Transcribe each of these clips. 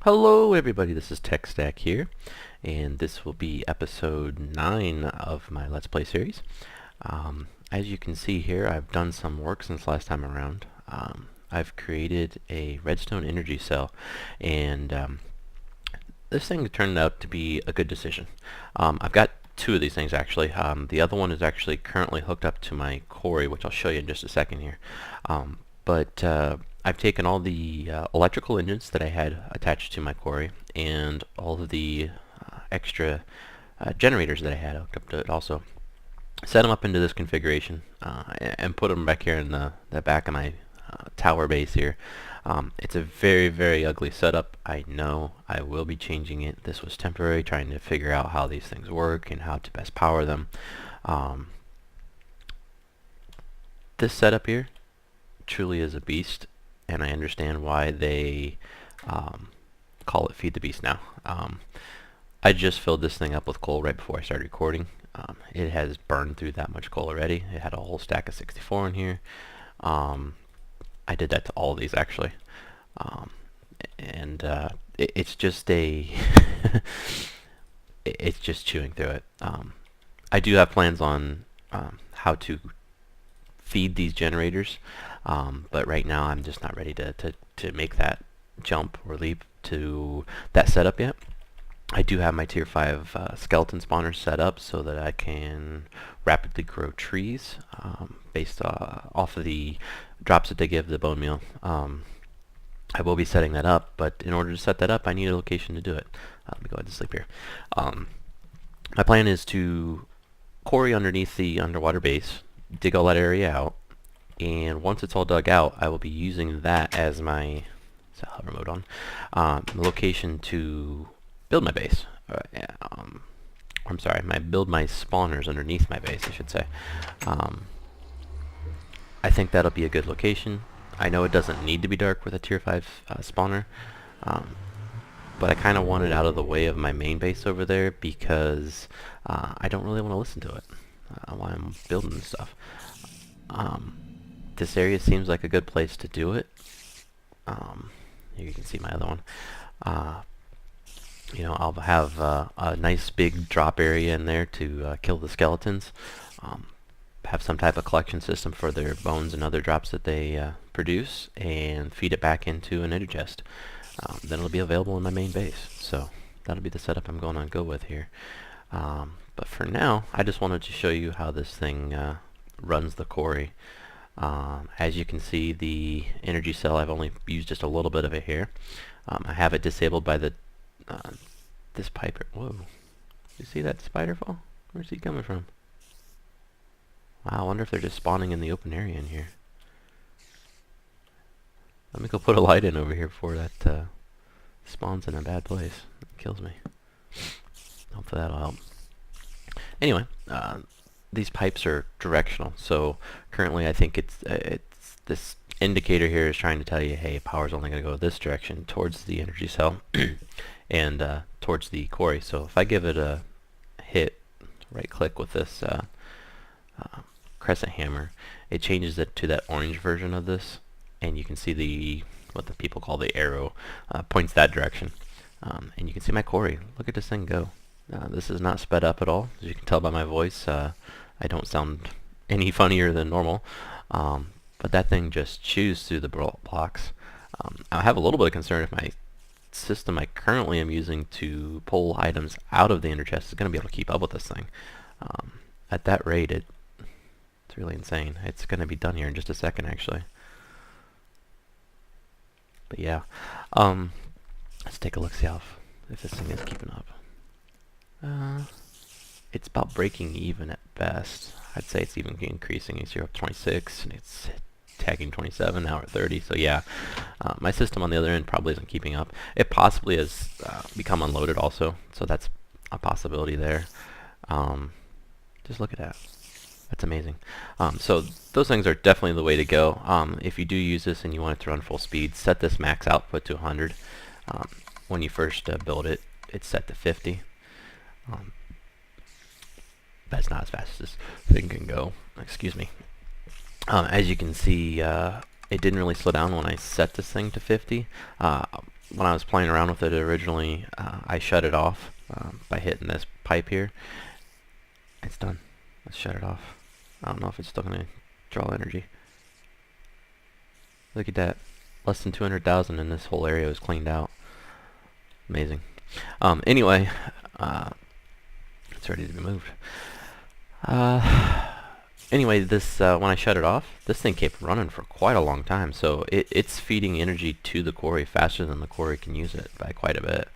Hello everybody, this is TechStack here, and this will be episode 9 of my Let's Play series. As you can see here, I've done some work since last time around. I've created a redstone energy cell, and this thing turned out to be a good decision. I've got two of these things actually. The other one is actually currently hooked up to my quarry, which I'll show you in just a second here. But I've taken all the electrical engines that I had attached to my quarry and all of the extra generators that I had hooked up to it also. Set them up into this configuration and put them back here in the back of my tower base here. It's a very, very ugly setup. I know. I will be changing it. This was temporary, trying to figure out how these things work and how to best power them. This setup here truly is a beast, and I understand why they call it Feed the Beast now. I just filled this thing up with coal right before I started recording. It has burned through that much coal already. It had a whole stack of 64 in here. I did that to all of these actually. It's just a it's just chewing through it. I do have plans on how to feed these generators, but right now I'm just not ready to make that jump or leap to that setup yet. I do have my tier 5 skeleton spawners set up so that I can rapidly grow trees based off of the drops that they give the bone meal. I will be setting that up, but in order to set that up I need a location to do it. Let me go ahead and sleep here. My plan is to quarry underneath the underwater base, dig all that area out, and once it's all dug out I will be using that as my hover mode on location to build my base. I'm sorry, build my spawners underneath my base, I should say. I think that'll be a good location. I know it doesn't need to be dark with a tier 5 spawner, but I kind of want it out of the way of my main base over there because I don't really want to listen to it while I'm building this stuff. This area seems like a good place to do it. Here you can see my other one. You know, I'll have a nice big drop area in there to kill the skeletons. Have some type of collection system for their bones and other drops that they produce, and feed it back into an ender chest. Then it'll be available in my main base. So that'll be the setup I'm going to go with here. But for now, I just wanted to show you how this thing runs the quarry. As you can see, the energy cell, I've only used just a little bit of it here. I have it disabled by the this pipe. Whoa! You see that spider fall? Where's he coming from? Wow, I wonder if they're just spawning in the open area in here. Let me go put a light in over here before that spawns in a bad place. It kills me. Hopefully that'll help. Anyway, these pipes are directional, so currently I think it's this indicator here is trying to tell you, hey, power's only going to go this direction towards the energy cell and towards the quarry. So if I give it a hit, right click with this crescent hammer, it changes it to that orange version of this, and you can see what the people call the arrow points that direction, and you can see my quarry. Look at this thing go. This is not sped up at all. As you can tell by my voice, I don't sound any funnier than normal, but that thing just chews through the blocks. I have a little bit of concern if my system I currently am using to pull items out of the ender chest is going to be able to keep up with this thing. At that rate, it's really insane. It's going to be done here in just a second, actually. But yeah, let's take a look, see if this thing is keeping up. It's about breaking even at best. I'd say it's even increasing. It's here up 26, and it's tagging 27, now at 30. So yeah, my system on the other end probably isn't keeping up. It possibly has become unloaded also, so that's a possibility there. Just look at that. That's amazing. So those things are definitely the way to go. If you do use this and you want it to run full speed, set this max output to 100. When you first build it, it's set to 50. That's not as fast as this thing can go. Excuse me. As you can see, it didn't really slow down when I set this thing to 50. when I was playing around with it originally, I shut it off by hitting this pipe here. It's done. Let's shut it off. I don't know if it's still going to draw energy. Look at that. Less than 200,000 and this whole area was cleaned out. Amazing. Anyway, it's ready to be moved. Anyway, this when I shut it off, this thing kept running for quite a long time. So it's feeding energy to the quarry faster than the quarry can use it by quite a bit.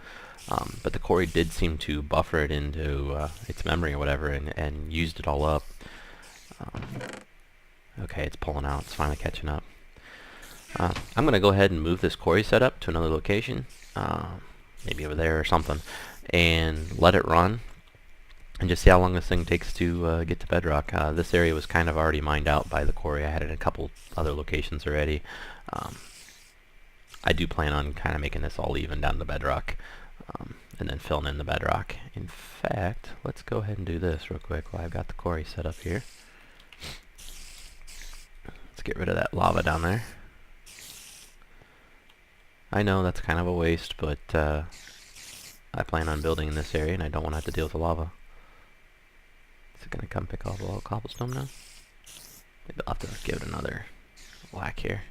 But the quarry did seem to buffer it into its memory or whatever and used it all up. Okay, it's pulling out. It's finally catching up. I'm going to go ahead and move this quarry setup to another location, maybe over there or something, and let it run and just see how long this thing takes to get to bedrock. This area was kind of already mined out by the quarry. I had it in a couple other locations already. I do plan on kind of making this all even down to bedrock and then filling in the bedrock. In fact, let's go ahead and do this real quick while I've got the quarry set up here. Let's get rid of that lava down there. I know that's kind of a waste, but I plan on building in this area and I don't want to have to deal with the lava. Is it going to come pick all the cobblestone now? Maybe I'll have to give it another whack here.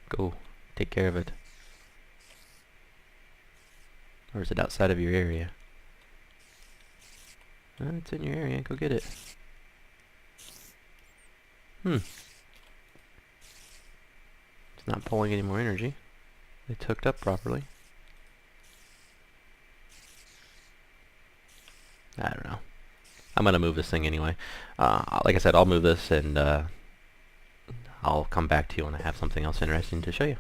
Go. Take care of it. Or is it outside of your area? It's in your area. Go get it. It's not pulling any more energy. It's hooked up properly. I don't know. I'm going to move this thing anyway. Like I said, I'll move this and I'll come back to you when I have something else interesting to show you.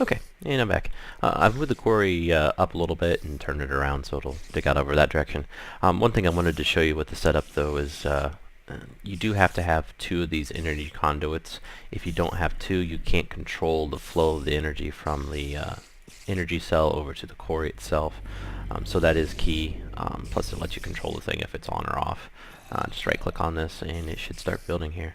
Okay, and I'm back. I've moved the quarry up a little bit and turned it around so it'll dig out over that direction. One thing I wanted to show you with the setup though is you do have to have 2 of these energy conduits. If you don't have 2, you can't control the flow of the energy from the energy cell over to the quarry itself. So that is key. Plus it lets you control the thing if it's on or off. Just right click on this and it should start building here.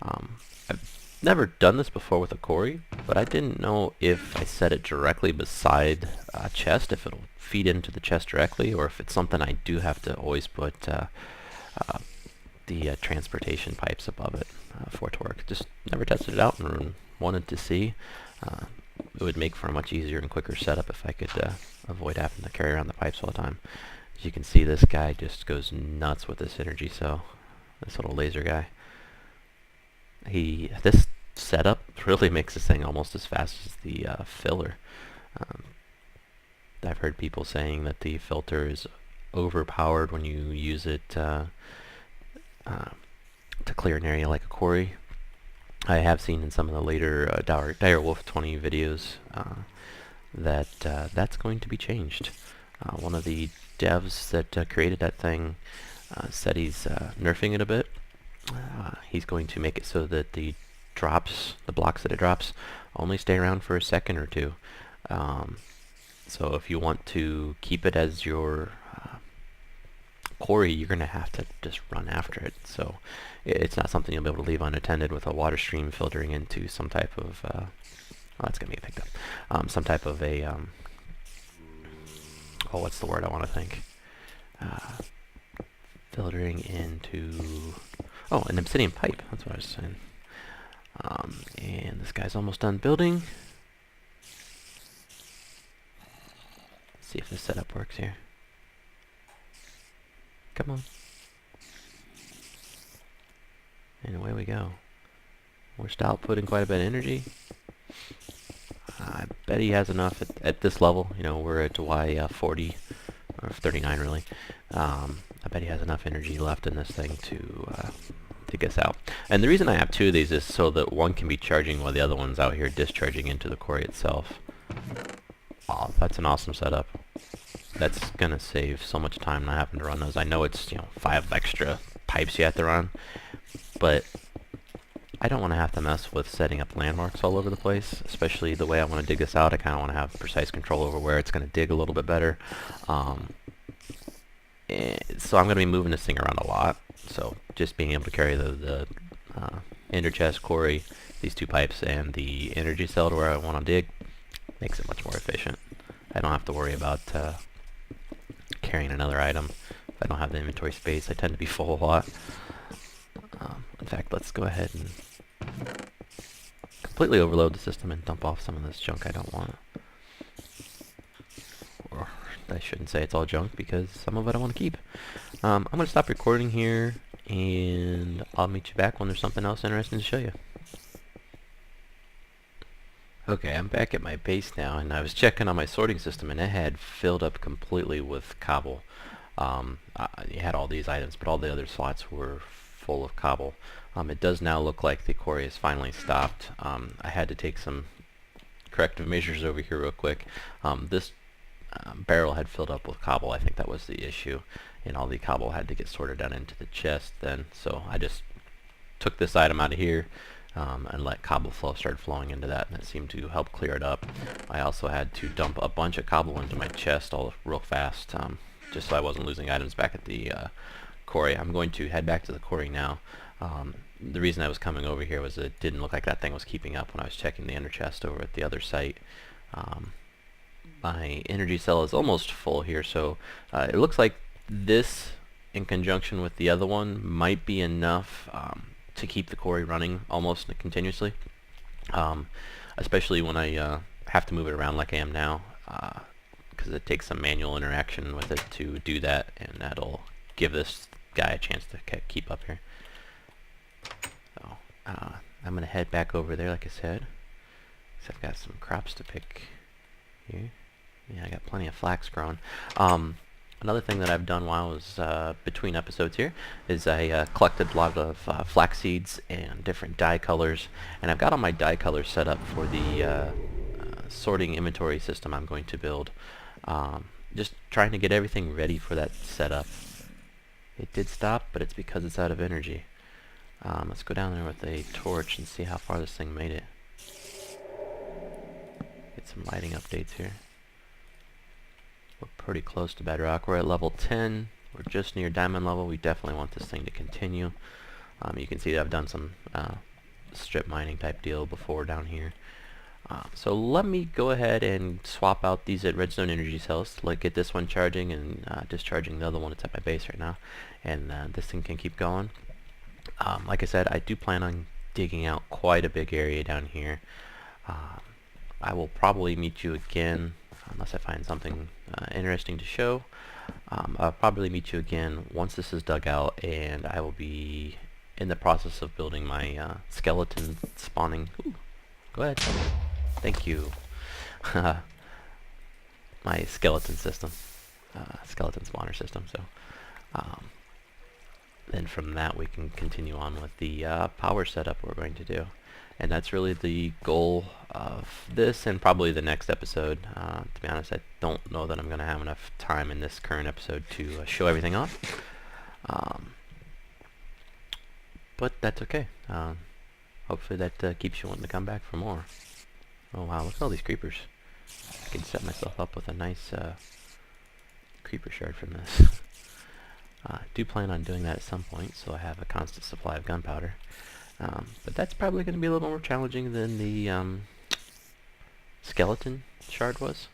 I've never done this before with a quarry, but I didn't know if I set it directly beside a chest, if it'll feed into the chest directly, or if it's something I do have to always put the transportation pipes above it for it to work. Just never tested it out and wanted to see. It would make for a much easier and quicker setup if I could avoid having to carry around the pipes all the time. As you can see, this guy just goes nuts with this energy cell. This little laser guy. This setup really makes this thing almost as fast as the filler. I've heard people saying that the filter is overpowered when you use it to clear an area like a quarry. I have seen in some of the later Direwolf20 videos that that's going to be changed. One of the devs that created that thing said he's nerfing it a bit. He's going to make it so that the blocks that it drops, only stay around for a second or two. So if you want to keep it as your quarry, you're going to have to just run after it. So it's not something you'll be able to leave unattended with a water stream filtering into some type of oh, that's going to get picked up. Some type of a oh, what's the word I want to think? Filtering into an obsidian pipe. That's what I was saying. And this guy's almost done building. Let's see if this setup works here. Come on. And away we go. We're still outputting quite a bit of energy. I bet he has enough at this level. You know, we're at Y40 or 39 really. I bet he has enough energy left in this thing to dig us out. And the reason I have 2 of these is so that one can be charging while the other one's out here discharging into the quarry itself. Oh, that's an awesome setup. That's gonna save so much time not having to run those. I know it's 5 extra pipes you have to run, but I don't want to have to mess with setting up landmarks all over the place, especially the way I want to dig this out. I kind of want to have precise control over where it's going to dig a little bit better. So I'm going to be moving this thing around a lot. So just being able to carry the ender chest, quarry, these two pipes and the energy cell to where I want to dig makes it much more efficient. I don't have to worry about carrying another item if I don't have the inventory space. I tend to be full a lot. In fact, let's go ahead and completely overload the system and dump off some of this junk I don't want. Or I shouldn't say it's all junk, because some of it I want to keep. I'm going to stop recording here, and I'll meet you back when there's something else interesting to show you. Okay, I'm back at my base now, and I was checking on my sorting system, and it had filled up completely with cobble. It had all these items, but all the other slots were full of cobble. It does now look like the quarry has finally stopped. I had to take some corrective measures over here real quick. This barrel had filled up with cobble. I think that was the issue, and all the cobble had to get sorted down into the chest then. So I just took this item out of here and let cobble flow start flowing into that, and it seemed to help clear it up. I also had to dump a bunch of cobble into my chest all real fast, just so I wasn't losing items back at the quarry. I'm going to head back to the quarry now. The reason I was coming over here was it didn't look like that thing was keeping up when I was checking the ender chest over at the other site. My energy cell is almost full here, so it looks like this in conjunction with the other one might be enough to keep the quarry running almost continuously, especially when I have to move it around like I am now, because it takes some manual interaction with it to do that, and that'll give this guy a chance to keep up here. So I'm going to head back over there like I said, because I've got some crops to pick here. Yeah, I got plenty of flax growing. Another thing that I've done while I was between episodes here is I collected a lot of flax seeds and different dye colors, and I've got all my dye colors set up for the sorting inventory system I'm going to build. Just trying to get everything ready for that setup. It did stop, but it's because it's out of energy. Let's go down there with a torch and see how far this thing made it. Get some lighting updates here. We're pretty close to bedrock. We're at level 10. We're just near diamond level. We definitely want this thing to continue. You can see that I've done some strip mining type deal before down here. So let me go ahead and swap out these redstone energy cells to get this one charging and discharging the other one that's at my base right now. And this thing can keep going. Like I said, I do plan on digging out quite a big area down here. I will probably meet you again, unless I find something interesting to show. I'll probably meet you again once this is dug out, and I will be in the process of building my skeleton spawning. Ooh, go ahead. Thank you. My skeleton system, skeleton spawner system. So then from that we can continue on with the power setup we're going to do. And that's really the goal of this and probably the next episode. To be honest, I don't know that I'm going to have enough time in this current episode to show everything off. But that's okay. Hopefully that keeps you wanting to come back for more. Oh wow, look at all these creepers. I can set myself up with a nice creeper shard from this. I do plan on doing that at some point, so I have a constant supply of gunpowder. But that's probably going to be a little more challenging than the skeleton shard was.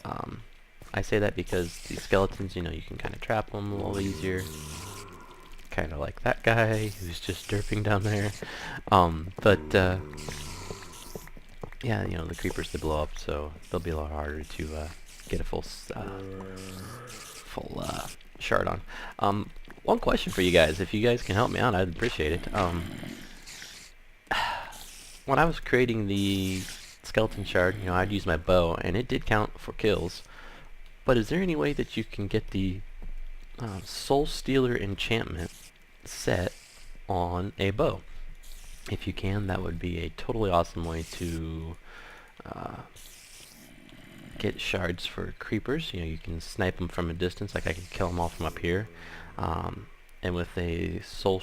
I say that because the skeletons, you know, you can kind of trap them a little easier. Kind of like that guy who's just derping down there. Yeah, you know, the creepers, they blow up, so they'll be a lot harder to get a full shard on. One question for you guys, if you guys can help me out, I'd appreciate it. When I was creating the skeleton shard, you know, I'd use my bow, and it did count for kills. But is there any way that you can get the Soul Stealer enchantment set on a bow? If you can, that would be a totally awesome way to get shards for creepers. You know, you can snipe them from a distance, like I can kill them all from up here. And with a Soul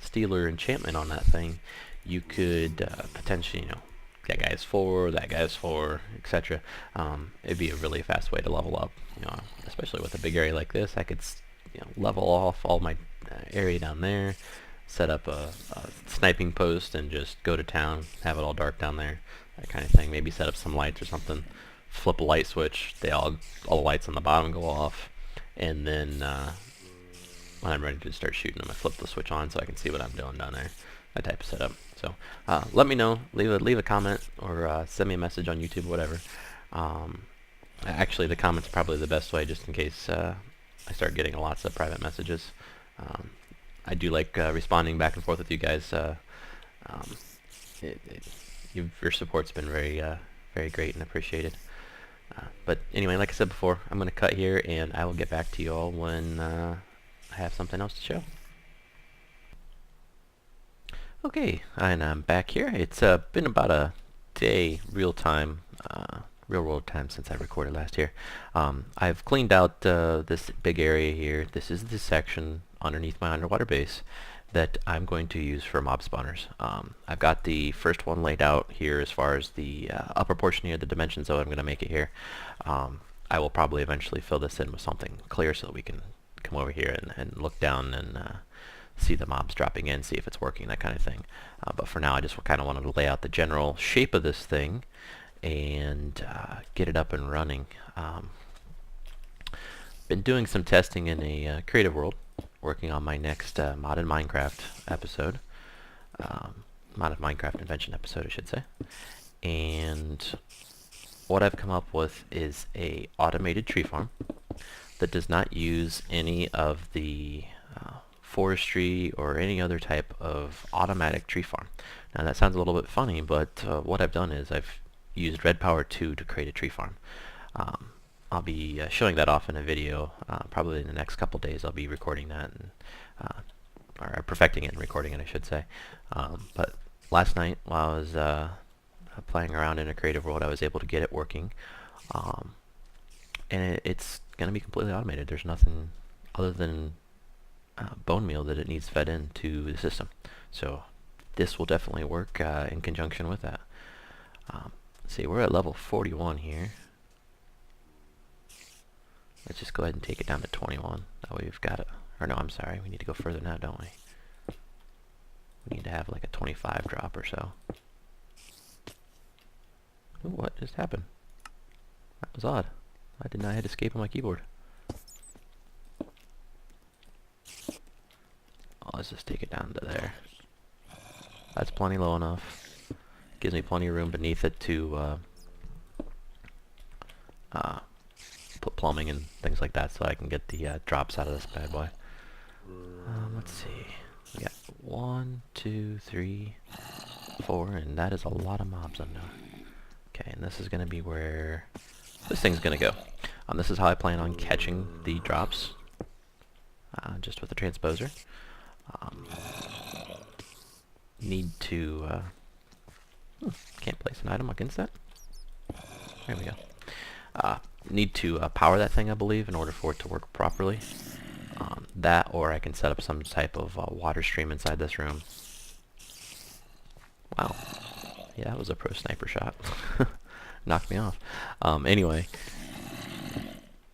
Stealer enchantment on that thing, you could potentially, you know, that guy's 4, that guy's 4, etc. It'd be a really fast way to level up. You know, especially with a big area like this, I could, you know, level off all my area down there, set up a sniping post and just go to town, have it all dark down there, that kind of thing. Maybe set up some lights or something. Flip a light switch, all the lights on the bottom go off, and then when I'm ready to start shooting them, I flip the switch on so I can see what I'm doing down there. That type of setup. So let me know. Leave a comment or send me a message on YouTube, whatever. Actually, the comment's probably the best way, just in case I start getting lots of private messages. I do like responding back and forth with you guys. Your support's been very great and appreciated. But anyway, like I said before, I'm going to cut here, and I will get back to you all when I have something else to show. Okay, and I'm back here. It's been about a day, real world time since I recorded last here. I've cleaned out this big area here. This is the section underneath my underwater base that I'm going to use for mob spawners. I've got the first one laid out here as far as the upper portion here, the dimensions of it. I'm going to make it here. I will probably eventually fill this in with something clear so that we can come over here and look down and see the mobs dropping in, see if it's working, that kind of thing. But for now, I just kind of wanted to lay out the general shape of this thing and get it up and running. Been doing some testing in a creative world, working on my next modded Minecraft episode, modded Minecraft invention episode, I should say. And what I've come up with is a automated tree farm that does not use any of the forestry or any other type of automatic tree farm. Now that sounds a little bit funny, but what I've done is I've used Red Power 2 to create a tree farm. I'll be showing that off in a video. Probably in the next couple days I'll be recording that, and, or perfecting it and recording it, I should say. But last night while I was playing around in a creative world, I was able to get it working. And it's going to be completely automated. There's nothing other than bone meal that it needs fed into the system. So this will definitely work in conjunction with that. Let's see, we're at level 41 here. Let's just go ahead and take it down to 21. That way we've got it. Or no, I'm sorry, we need to go further now, don't we? We need to have like a 25 drop or so. Ooh, what just happened? That was odd. I did not hit escape on my keyboard. Oh, let's just take it down to there. That's plenty low enough. Gives me plenty of room beneath it to put plumbing and things like that so I can get the drops out of this bad boy. Let's see. We got 1, 2, 3, 4, and that is a lot of mobs on there. Okay, and this is going to be where this thing's going to go. This is how I plan on catching the drops, just with the transposer. Need to can't place an item against that. There we go. Need to power that thing, I believe, in order for it to work properly. That, or I can set up some type of water stream inside this room. Wow. Yeah, that was a pro sniper shot. Knocked me off. Anyway.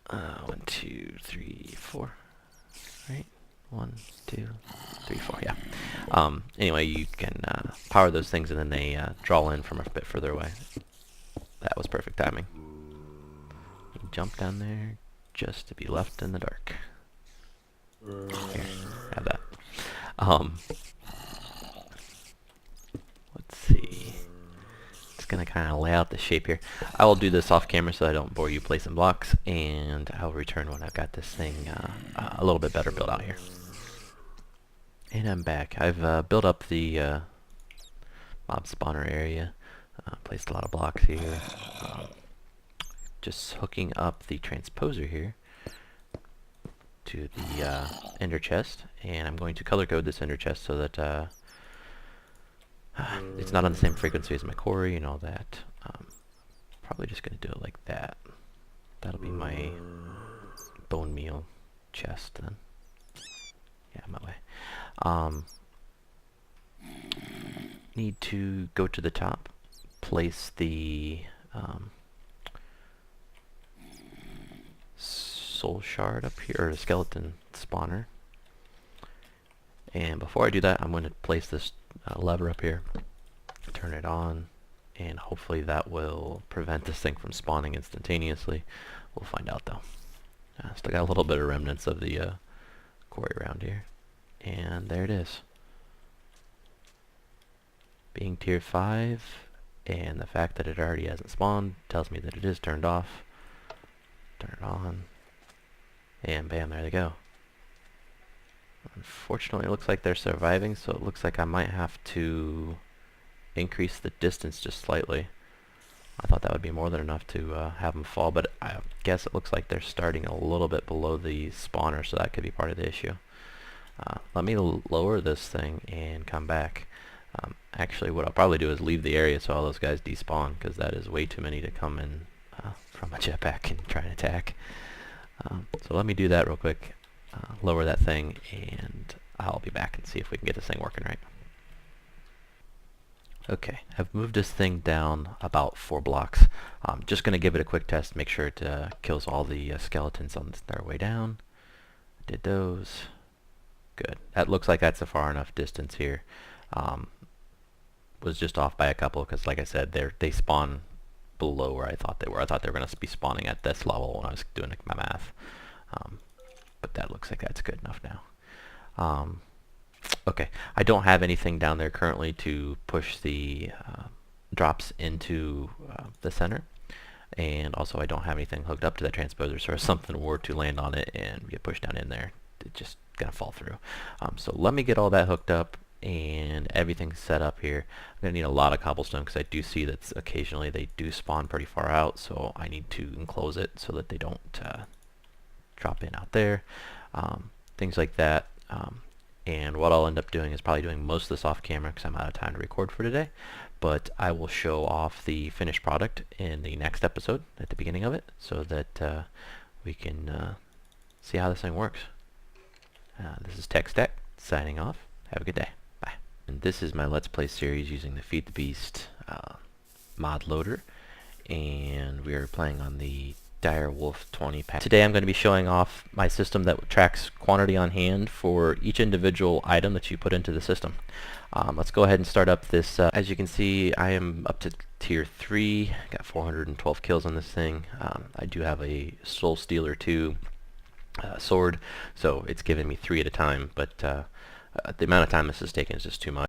1, 2, 3, 4. Right? 1, 2, 3, 4. Yeah. Anyway, you can power those things and then they draw in from a bit further away. That was perfect timing. You jump down there just to be left in the dark. Here, have that. Let's see. Just gonna kind of lay out the shape here. I will do this off camera so I don't bore you placing blocks, and I'll return when I've got this thing a little bit better built out here. And I'm back. I've built up the mob spawner area. Placed a lot of blocks here. Just hooking up the transposer here to the ender chest, and I'm going to color code this ender chest so that it's not on the same frequency as my quarry and all that. Probably just going to do it like that. That'll be my bone meal chest then. Yeah, my way. Need to go to the top, place the soul shard up here, or a skeleton spawner, And before I do that, I'm going to place this lever up here, turn it on, and hopefully that will prevent this thing from spawning instantaneously. We'll find out though. Still got a little bit of remnants of the quarry around here. And there it is. Being tier 5, and the fact that it already hasn't spawned tells me that it is turned off. Turn it on, and bam, there they go. Unfortunately, it looks like they're surviving, so it looks like I might have to increase the distance just slightly. I thought that would be more than enough to have them fall, but I guess it looks like they're starting a little bit below the spawner, so that could be part of the issue. Let me lower this thing and come back. Actually, what I'll probably do is leave the area so all those guys despawn, because that is way too many to come in from a jetpack and try and attack. So let me do that real quick, lower that thing, and I'll be back and see if we can get this thing working right. Okay, I've moved this thing down about 4 blocks. I'm just going to give it a quick test, make sure it kills all the skeletons on their way down. Did those. Good. That looks like that's a far enough distance here. Was just off by a couple because, like I said, they spawn below where I thought they were. I thought they were going to be spawning at this level when I was doing my math. But that looks like that's good enough now. Okay, I don't have anything down there currently to push the drops into the center, and also I don't have anything hooked up to that transposer, so if something were to land on it and get pushed down in there, it's just gonna fall through. So let me get all that hooked up and everything set up here. I'm gonna need a lot of cobblestone because I do see that occasionally they do spawn pretty far out, so I need to enclose it so that they don't drop in out there. Things like that. And what I'll end up doing is probably doing most of this off camera because I'm out of time to record for today. But I will show off the finished product in the next episode at the beginning of it so that we can see how this thing works. This is TechStack signing off. Have a good day. Bye. And this is my Let's Play series using the Feed the Beast mod loader. And we are playing on the Direwolf20 pack. Today I'm going to be showing off my system that tracks quantity on hand for each individual item that you put into the system. Let's go ahead and start up this. As you can see, I am up to tier 3, got 412 kills on this thing. I do have a Soul Stealer 2 sword, so it's giving me 3 at a time, but the amount of time this is taking is just too much.